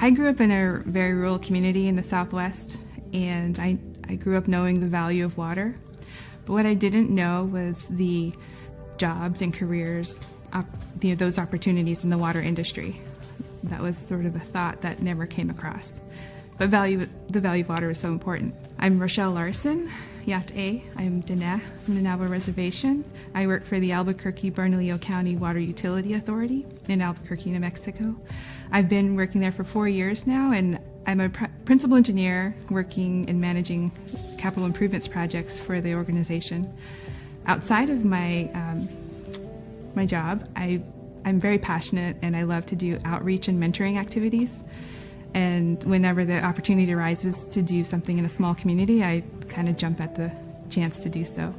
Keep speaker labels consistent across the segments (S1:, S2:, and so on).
S1: I grew up in a very rural community in the Southwest, and I grew up knowing the value of water. But what I didn't know was the jobs and careers, those opportunities in the water industry. That was sort of a thought that never came across. But the value of water is so important. I'm Rochelle Larson, Yat A. I'm Diné from the Navajo Reservation. I work for the Albuquerque Bernalillo County Water Utility Authority in Albuquerque, New Mexico. I've been working there for 4 years now, and I'm a principal engineer working and managing capital improvements projects for the organization. Outside of my job, I'm very passionate, and I love to do outreach and mentoring activities. And whenever the opportunity arises to do something in a small community, I kind of jump at the chance to do so.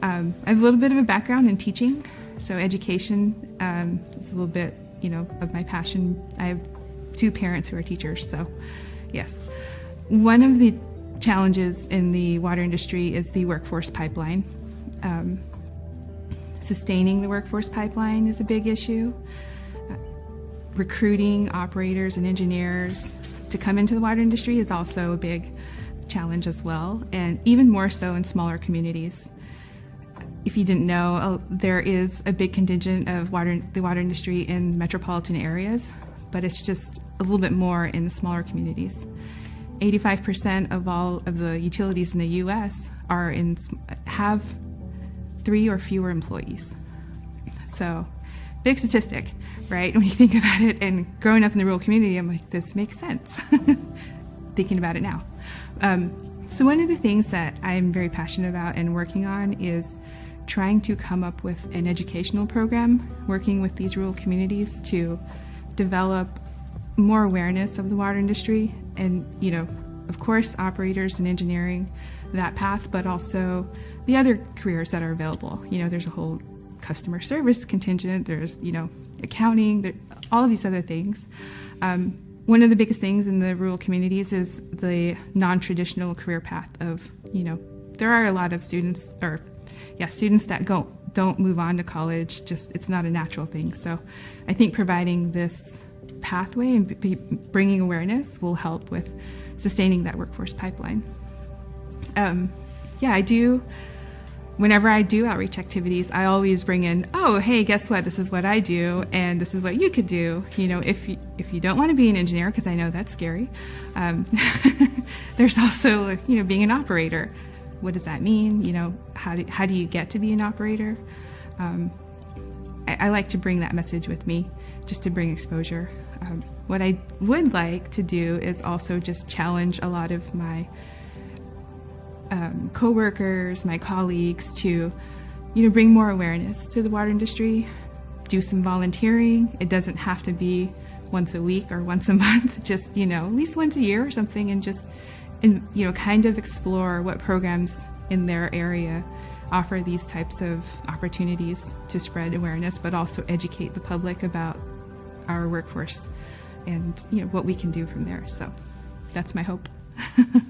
S1: I have a little bit of a background in teaching, so education is a little bit, of my passion. I have 2 parents who are teachers, so yes. One of the challenges in the water industry is the workforce pipeline. Sustaining the workforce pipeline is a big issue. Recruiting operators and engineers to come into the water industry is also a big challenge as well, and even more so in smaller communities. If you didn't know, there is a big contingent of the water industry in metropolitan areas, but it's just a little bit more in the smaller communities. 85% of all of the utilities in the U.S. have 3 or fewer employees. So, big statistic, right? When you think about it, and growing up in the rural community, I'm like, this makes sense, thinking about it now. So one of the things that I'm very passionate about and working on is trying to come up with an educational program, working with these rural communities to develop more awareness of the water industry and, of course, operators and engineering, that path, but also the other careers that are available. There's a whole customer service contingent, there's, accounting, all of these other things. One of the biggest things in the rural communities is the non-traditional career path of, there are a lot of students that don't move on to college, it's not a natural thing. So I think providing this pathway and bringing awareness will help with sustaining that workforce pipeline. Whenever I do outreach activities, I always bring in, oh, hey, guess what? This is what I do, and this is what you could do. If you don't want to be an engineer, because I know that's scary, there's also, being an operator. What does that mean? How do you get to be an operator? I like to bring that message with me, just to bring exposure. What I would like to do is also just challenge a lot of my co-workers, my colleagues to, bring more awareness to the water industry, do some volunteering. It doesn't have to be once a week or once a month, just, at least once a year or something, and just, kind of explore what programs in their area offer these types of opportunities to spread awareness, but also educate the public about our workforce and, what we can do from there. So that's my hope.